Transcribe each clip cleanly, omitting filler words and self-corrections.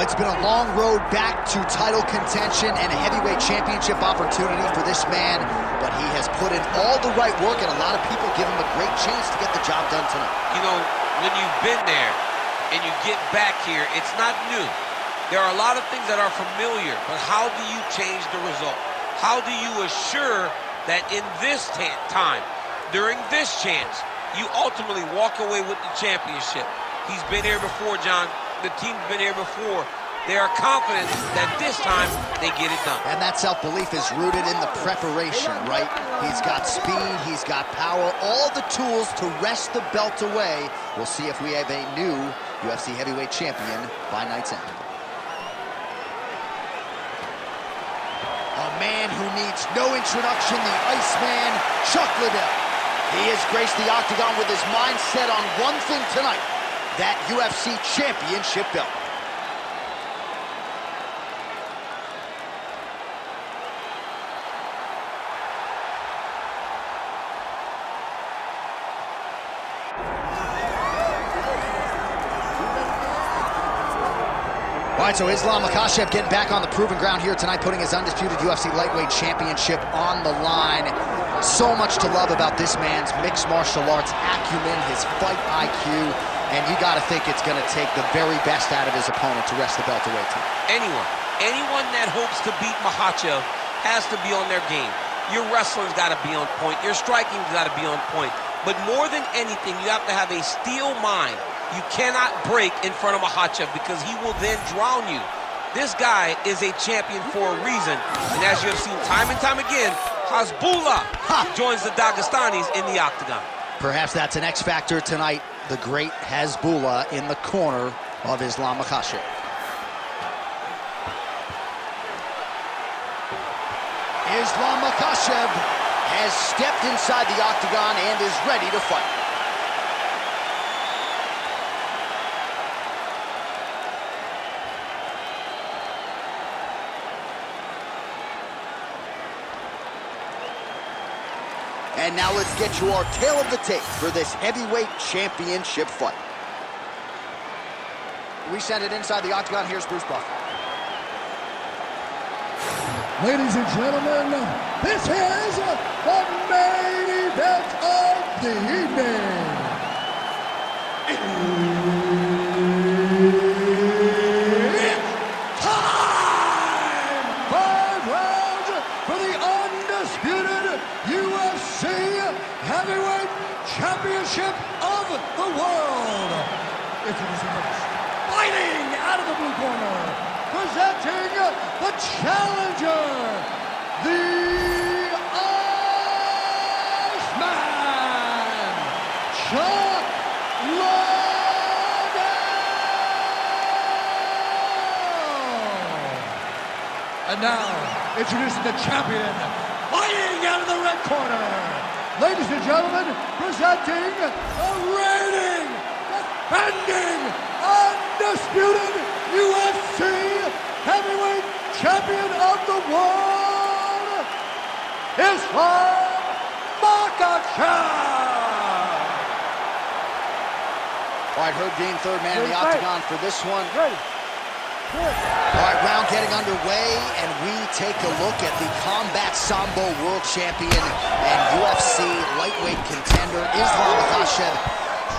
It's been a long road back to title contention and a heavyweight championship opportunity for this man, but he has put in all the right work, and a lot of people give him a great chance to get the job done tonight. You know, when you've been there and you get back here, it's not new. There are a lot of things that are familiar, but how do you change the result? How do you assure that in this time, during this chance, you ultimately walk away with the championship? He's been here before, John. The team's been here before. They are confident that this time they get it done. And that self-belief is rooted in the preparation, right? He's got speed, he's got power, all the tools to wrest the belt away. We'll see if we have a new UFC heavyweight champion by night's end. A man who needs no introduction, the Iceman, Chuck Liddell. He has graced the octagon with his mind set on one thing tonight, that UFC championship belt. All right, so Islam Makhachev getting back on the proven ground here tonight, putting his undisputed UFC lightweight championship on the line. So much to love about this man's mixed martial arts acumen, his fight IQ, and you got to think it's going to take the very best out of his opponent to wrest the belt away tonight. Anyone that hopes to beat Makhachev has to be on their game. Your wrestling's got to be on point. Your striking's got to be on point. But more than anything, you have to have a steel mind. You cannot break in front of Makhachev because he will then drown you. This guy is a champion for a reason. And as you have seen time and time again, Hasbullah joins the Dagestanis in the octagon. Perhaps that's an X factor tonight. The great Hasbullah in the corner of Islam Makhachev. Islam Makhachev has stepped inside the octagon and is ready to fight. And now let's get you our tale of the tape for this heavyweight championship fight. We send it inside the octagon. Here's Bruce Buffer. Ladies and gentlemen, this is the main event of the evening. It's time! 5 rounds for the undisputed UFC Heavyweight Championship of the world. Introducing first, fighting out of the blue corner, presenting the challenger, the Iceman, Chuck Liddell. And now, introducing the champion, fighting out of the red corner, ladies and gentlemen, presenting the reigning, defending, undisputed UFC heavyweight champion of the world, Islam Makhachev. All right, Herb Dean, third man in the octagon for this one. All right, round getting underway, and we take a look at the Combat Sambo world champion and UFC lightweight contender, Islam Makhachev.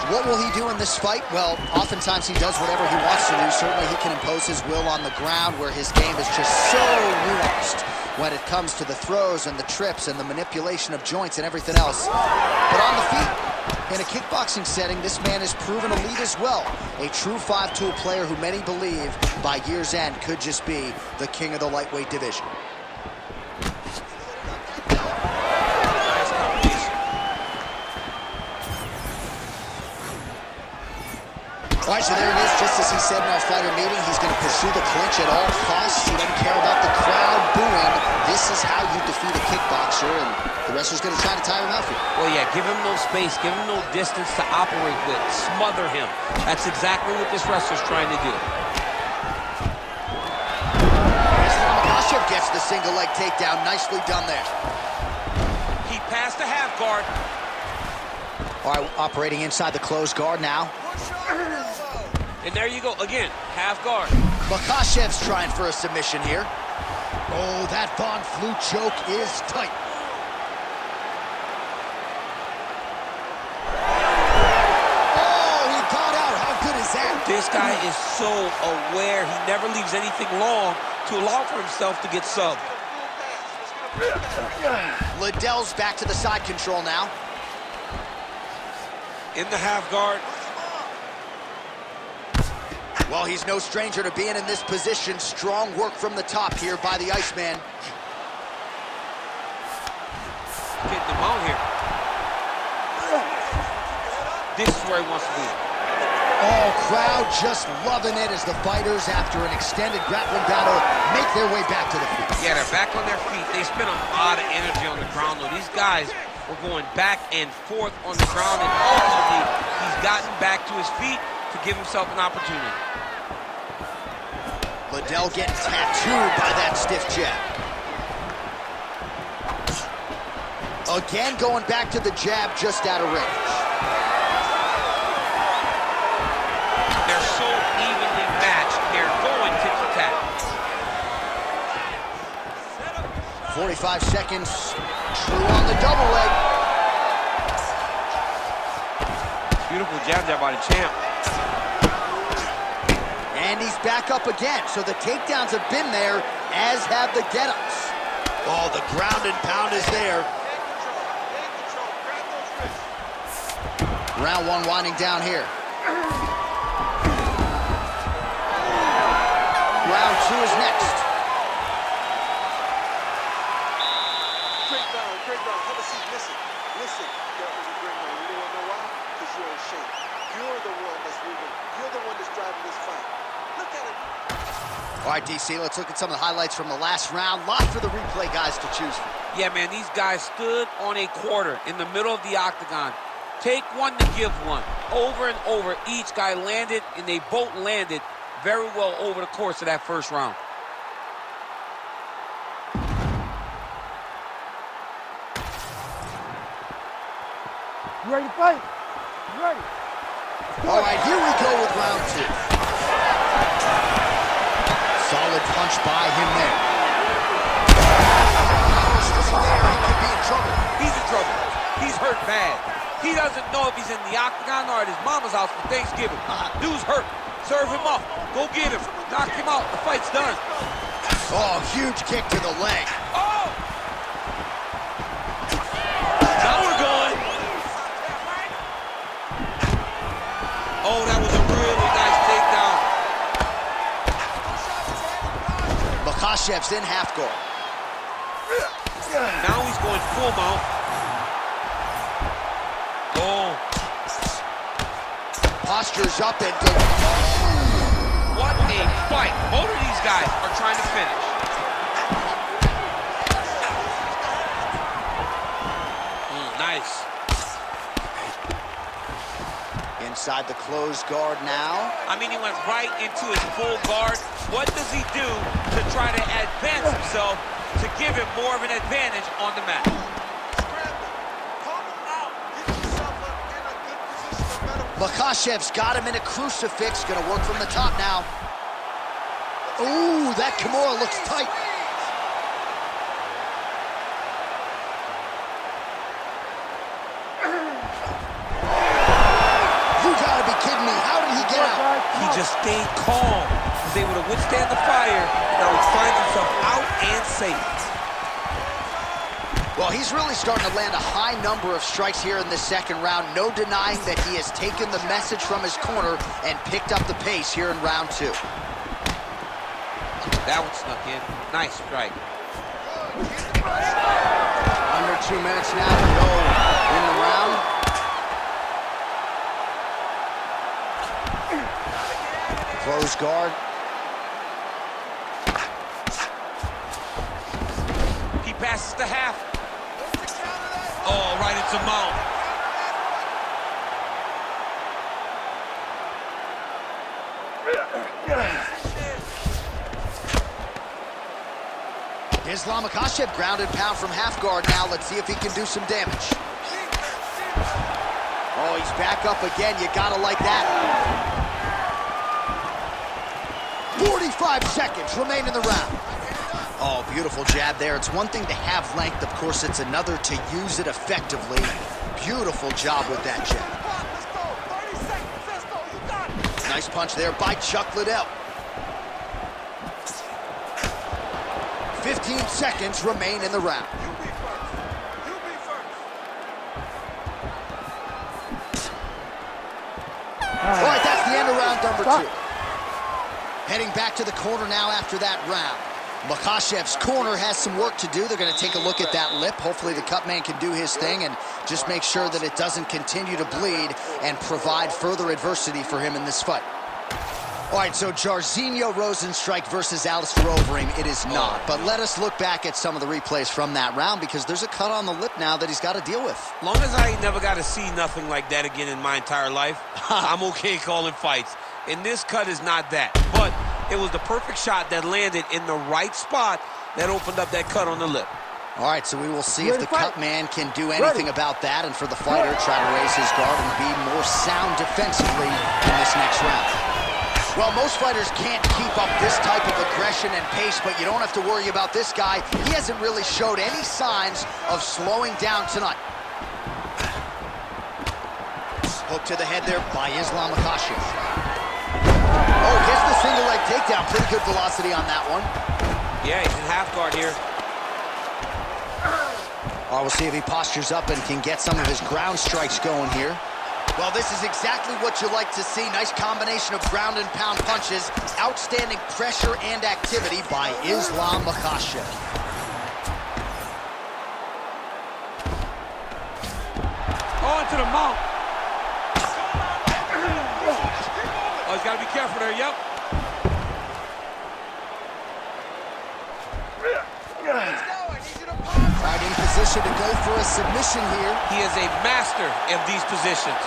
What will he do in this fight? Well, oftentimes he does whatever he wants to do. Certainly he can impose his will on the ground, where his game is just so nuanced when it comes to the throws and the trips and the manipulation of joints and everything else. But on the feet, in a kickboxing setting, this man is proven elite as well. A true 5-tool player who many believe by year's end could just be the king of the lightweight division. All right, so there it is. Just as he said in our fighter meeting, he's going to pursue the clinch at all costs. He doesn't care about the crowd booing. This is how you defeat a kickboxer, and the wrestler's going to try to tire him out for you. Well, yeah, give him no space, give him no distance to operate with, smother him. That's exactly what this wrestler's trying to do. Makhachev gets the single leg takedown. Nicely done there. He passed the half guard. All right, operating inside the closed guard now. And there you go, again, half guard. Makhachev's trying for a submission here. Oh, that Von Flue choke is tight. Oh, he got out. How good is that? This guy is so aware. He never leaves anything long to allow for himself to get subbed. Liddell's back to the side control now. In the half guard. Well, he's no stranger to being in this position. Strong work from the top here by the Iceman. Getting him out here. This is where he wants to be. Oh, crowd just loving it as the fighters, after an extended grappling battle, make their way back to the feet. Yeah, they're back on their feet. They spent a lot of energy on the ground, though. These guys were going back and forth on the ground, and ultimately, he's gotten back to his feet to give himself an opportunity. Liddell getting tattooed by that stiff jab. Again, going back to the jab just out of range. They're so evenly matched. They're going tit-for-tat. 45 seconds. True on the double leg. Beautiful jab by the champ. And he's back up again. So the takedowns have been there, as have the get-ups. Oh, the ground and pound is there. Round one winding down here. Round two is next. Great round, great round. Have a seat. Listen. That was a great round. You don't know why? Because you're in shape. You're the one that's moving. You're the one that's driving this fight. Look at it. All right, DC, let's look at some of the highlights from the last round. Lot for the replay guys to choose from. Yeah, man, these guys stood on a quarter in the middle of the octagon. Take one to give one. Over and over, each guy landed, and they both landed very well over the course of that first round. You ready to fight? You ready? All right, here we go with round two. Solid punch by him there. He could be in trouble. He's in trouble. He's hurt bad. He doesn't know if he's in the octagon or at his mama's house for Thanksgiving. Dude's hurt. Serve him up. Go get him. Knock him out. The fight's done. Oh, huge kick to the leg. Oh! Now we're going. Oh, that was a really nice takedown. Makhachev's in half guard. Now he's going full mount. Oh. Posture's up and good. What a fight. Both of these guys are trying to finish. Nice. Inside the closed guard now. I mean, he went right into his full guard. What does he do to try to advance himself to give him more of an advantage on the mat? Makhachev's got him in a crucifix. Gonna work from the top now. Ooh, that Kimura looks tight. You gotta be kidding me. How did he get out? He just stayed calm. He was able to withstand the fire. Now he finds himself out and safe. Well, he's really starting to land a high number of strikes here in this second round. No denying that he has taken the message from his corner and picked up the pace here in round two. That one snuck in. Nice strike. Under 2 minutes now to go in the round. Close guard. He passes the half. Oh, right into mount. Islam Makhachev ground and pound from half guard now. Let's see if he can do some damage. Oh, he's back up again. You gotta like that. 45 seconds remain in the round. Oh, beautiful jab there. It's one thing to have length. Of course, it's another to use it effectively. Beautiful job with that jab. Nice punch there by Chuck Liddell. 15 seconds remain in the round. All right, that's the end of round number 2. Heading back to the corner now after that round. Makhachev's corner has some work to do. They're going to take a look at that lip. Hopefully the cut man can do his thing and just make sure that it doesn't continue to bleed and provide further adversity for him in this fight. All right, so Jairzinho Rozenstruik versus Alistair Overeem, it is not. But let us look back at some of the replays from that round because there's a cut on the lip now that he's got to deal with. Long as I ain't never got to see nothing like that again in my entire life, I'm okay calling fights. And this cut is not that. But it was the perfect shot that landed in the right spot that opened up that cut on the lip. All right, so we will see if the cut man can do anything about that, and for the fighter, try to raise his guard and be more sound defensively in this next round. Well, most fighters can't keep up this type of aggression and pace, but you don't have to worry about this guy. He hasn't really showed any signs of slowing down tonight. Hook to the head there by Islam Makhachev. Oh, gets the single leg takedown. Pretty good velocity on that one. Yeah, he's in half guard here. All right, we'll see if he postures up and can get some of his ground strikes going here. Well, this is exactly what you like to see. Nice combination of ground and pound punches. Outstanding pressure and activity by Islam Makhachev. On to the mount. Oh, he's got to be careful there, yep. All right, in position to go for a submission here. He is a master of these positions.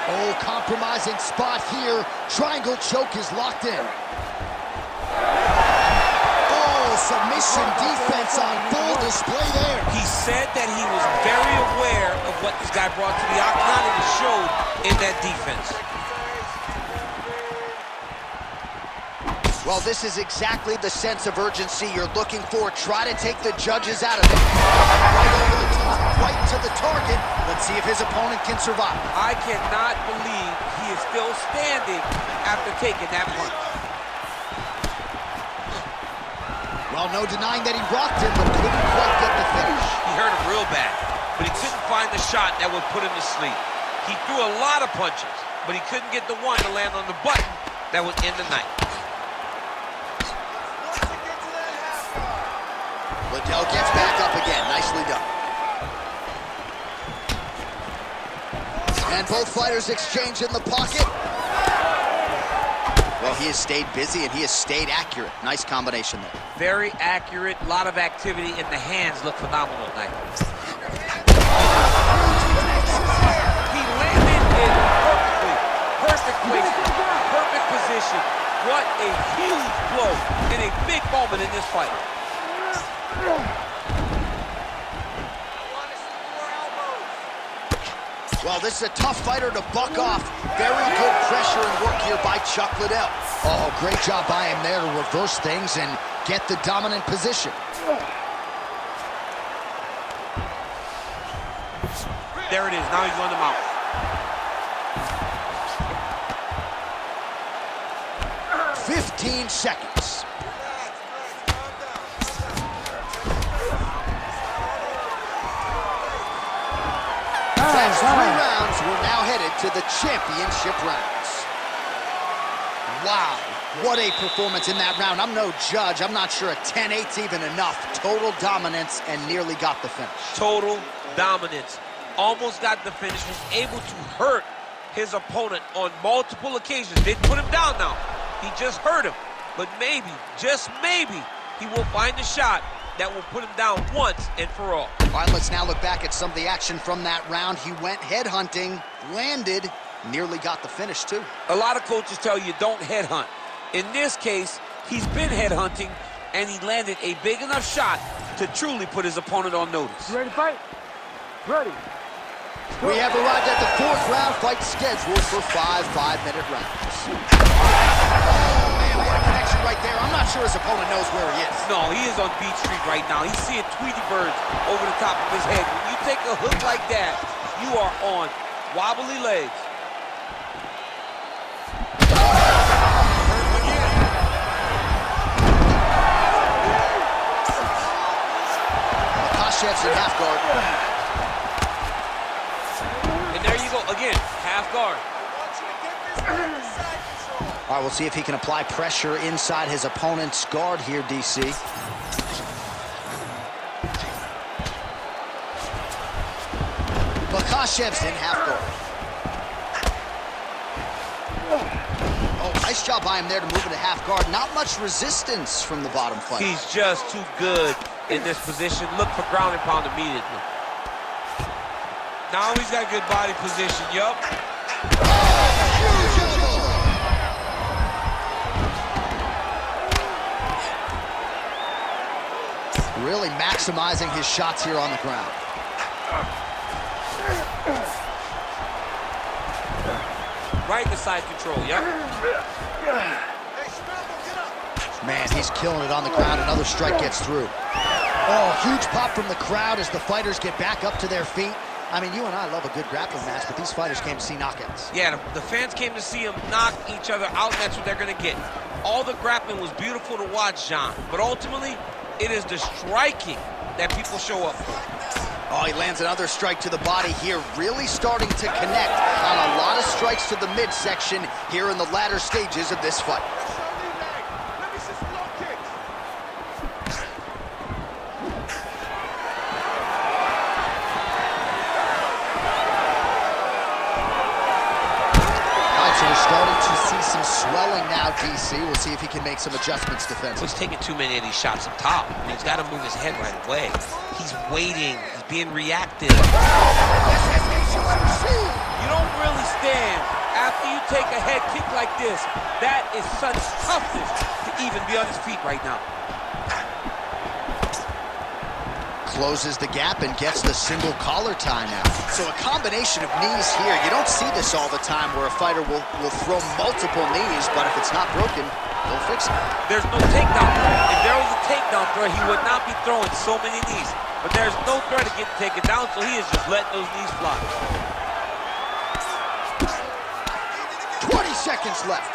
Oh, compromising spot here. Triangle choke is locked in. Oh, submission defense on full display there. He said that he was very aware of what this guy brought to the octagon, and it showed in that defense. Well, this is exactly the sense of urgency you're looking for. Try to take the judges out of it. Right over the top, right to the target. Let's see if his opponent can survive. I cannot believe he is still standing after taking that punch. Well, no denying that he rocked him, but couldn't quite get the finish. He hurt him real bad, but he couldn't find the shot that would put him to sleep. He threw a lot of punches, but he couldn't get the one to land on the button that would end the night. Liddell gets back up again. Nicely done. And both fighters exchange in the pocket. Well, he has stayed busy and he has stayed accurate. Nice combination there. Very accurate, a lot of activity, and the hands look phenomenal tonight. He landed in perfectly. Perfect placement, perfect position. What a huge blow in a big moment in this fight. Well, this is a tough fighter to buck off. Very good pressure and work here by Chuck Liddell. Oh, great job by him there to reverse things and get the dominant position. There it is. Now he's on the mount. "15 seconds. That's 3 rounds. We're now headed to the championship rounds. Wow, what a performance in that round. I'm no judge. I'm not sure a 10-8's even enough. Total dominance and nearly got the finish. Total dominance. Almost got the finish. Was able to hurt his opponent on multiple occasions. Didn't put him down now. He just hurt him. But maybe, just maybe, he will find a shot that will put him down once and for all. All right, let's now look back at some of the action from that round. He went headhunting, landed, nearly got the finish too. A lot of coaches tell you don't headhunt. In this case, he's been headhunting, and he landed a big enough shot to truly put his opponent on notice. You ready to fight? Ready. We have arrived at the 4th round, fight scheduled for 5 5-minute rounds. Oh, man. Man, what a connection right there. I'm not sure his opponent knows where he is. No, he is on Beach Street right now. He's seeing Tweety birds over the top of his head. When you take a hook like that, you are on wobbly legs. Makhachev's in half guard. And there you go, again, half guard. All right, we'll see if he can apply pressure inside his opponent's guard here, DC. Makhachev's in half guard. Oh, nice job by him there to move into half guard. Not much resistance from the bottom fighter. He's just too good in this position. Look for ground and pound immediately. Now he's got good body position, yup. Really maximizing his shots here on the ground. Right in the side control, yup. Man, he's killing it on the ground. Another strike gets through. Oh, huge pop from the crowd as the fighters get back up to their feet. I mean, you and I love a good grappling match, but these fighters came to see knockouts. Yeah, the fans came to see them knock each other out, and that's what they're going to get. All the grappling was beautiful to watch, John, but ultimately, it is the striking that people show up for. Oh, he lands another strike to the body here, really starting to connect on a lot of strikes to the midsection here in the latter stages of this fight. Starting to see some swelling now, DC. We'll see if he can make some adjustments defensively. He's taking too many of these shots up top. I mean, he's got to move his head right away. He's waiting. He's being reactive. You don't really stand after you take a head kick like this. That is such toughness to even be on his feet right now. Closes the gap and gets the single collar tie now. So a combination of knees here. You don't see this all the time where a fighter will throw multiple knees, but if it's not broken, they'll fix it. There's no takedown threat. If there was a takedown threat, he would not be throwing so many knees. But there's no threat of getting taken down, so he is just letting those knees fly. 20 seconds left.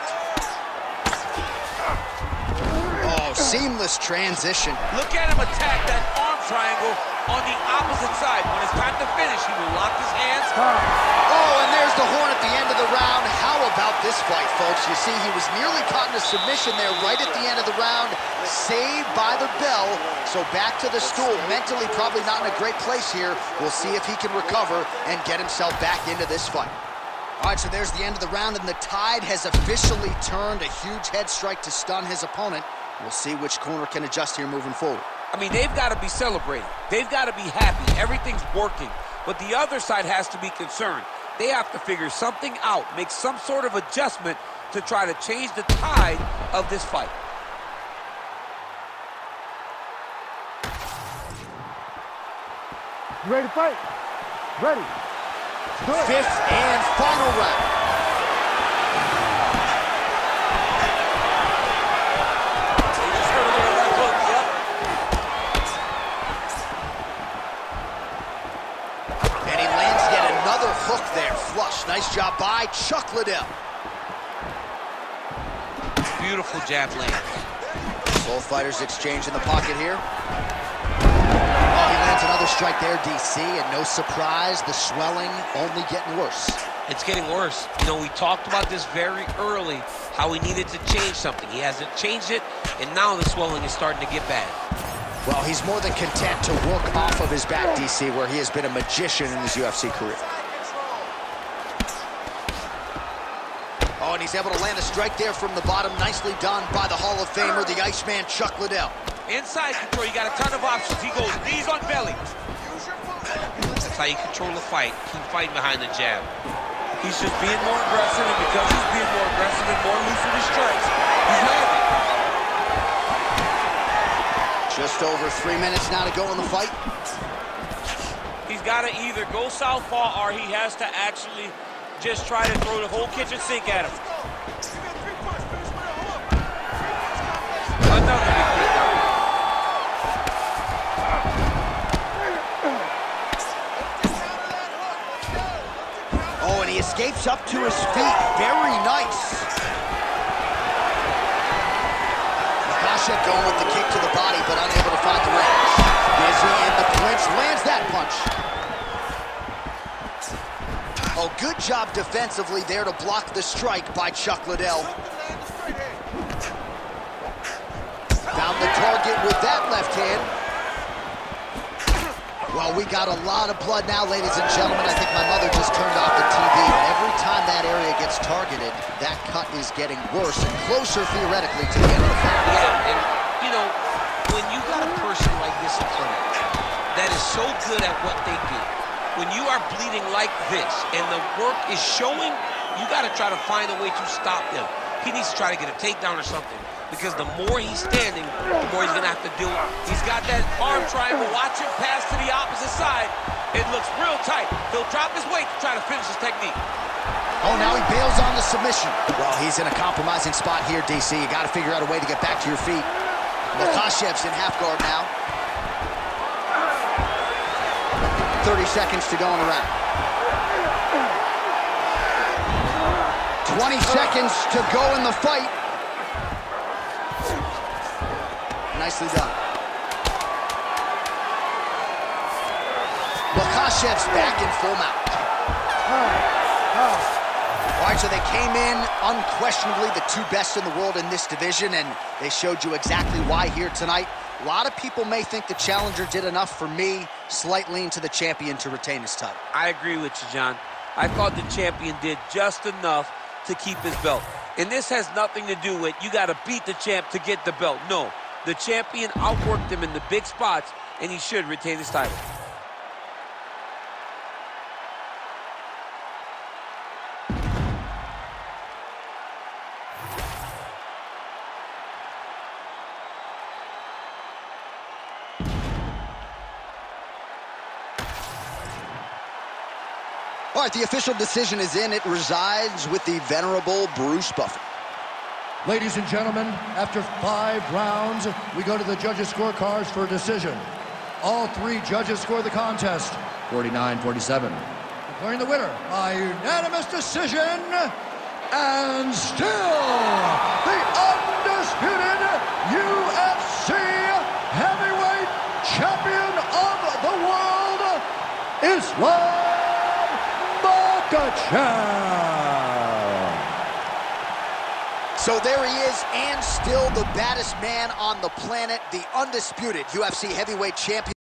Oh, seamless transition. Look at him attack that arm triangle on the opposite side. When it's time to finish, he will lock his hands. Oh, and there's the horn at the end of the round. How about this fight, folks? You see, he was nearly caught in a submission there right at the end of the round. Saved by the bell. So back to the stool. Mentally probably not in a great place here. We'll see if he can recover and get himself back into this fight. All right, so there's the end of the round, and the tide has officially turned. A huge head strike to stun his opponent. We'll see which corner can adjust here moving forward. I mean, they've got to be celebrating. They've got to be happy. Everything's working. But the other side has to be concerned. They have to figure something out, make some sort of adjustment to try to change the tide of this fight. You ready to fight? Ready. Good. Fifth and final round. Hook there, flush. Nice job by Chuck Liddell. Beautiful jab land. Both fighters exchange in the pocket here. Oh, he lands another strike there, DC, and no surprise, the swelling only getting worse. It's getting worse. You know, we talked about this very early, how he needed to change something. He hasn't changed it, and now the swelling is starting to get bad. Well, he's more than content to work off of his back, DC, where he has been a magician in his UFC career. Oh, and he's able to land a strike there from the bottom. Nicely done by the Hall of Famer, the Iceman, Chuck Liddell. Inside control, you got a ton of options. He goes knees on belly. That's how you control the fight. Keep fighting behind the jab. He's just being more aggressive, and because he's being more aggressive and more loose with his strikes, he's landing. Just over 3 minutes now to go in the fight. He's got to either go southpaw or he has to actually just try to throw the whole kitchen sink at him. steps up to his feet. Very nice. Makhachev going with the kick to the body, but unable to find the range. Busy in the clinch, lands that punch. Oh, good job defensively there to block the strike by Chuck Liddell. Found the target with that left hand. Well, we got a lot of blood now, ladies and gentlemen. I think my mother just turned off the TV. But every time that area gets targeted, that cut is getting worse and closer, theoretically, to the end of the fight. Yeah, and, you know, when you got a person like this in front of you that is so good at what they do, when you are bleeding like this and the work is showing, you got to try to find a way to stop them. He needs to try to get a takedown or something, because the more he's standing, the more he's going to have to do. He's got that arm triangle. Watch him pass to the opposite side. It looks real tight. He'll drop his weight to try to finish his technique. Oh, now he bails on the submission. Well, he's in a compromising spot here, DC. You got to figure out a way to get back to your feet. Makhachev's in half guard now. 30 seconds to go in the round. 20 seconds to go in the fight. Nicely done. Makhachev's back in full mount. All right, so they came in unquestionably the two best in the world in this division, and they showed you exactly why here tonight. A lot of people may think the challenger did enough. For me, slight lean to the champion to retain his title. I agree with you, John. I thought the champion did just enough to keep his belt. And this has nothing to do with you got to beat the champ to get the belt. No, the champion outworked him in the big spots, and he should retain his title. All right, the official decision is in. It resides with the venerable Bruce Buffer. Ladies and gentlemen, after 5 rounds, we go to the judges' scorecards for a decision. All 3 judges score the contest, 49-47. Declaring the winner by unanimous decision, and still the undisputed UFC heavyweight champion of the world, Islam Makhachev. So there he is, and still the baddest man on the planet, the undisputed UFC heavyweight champion.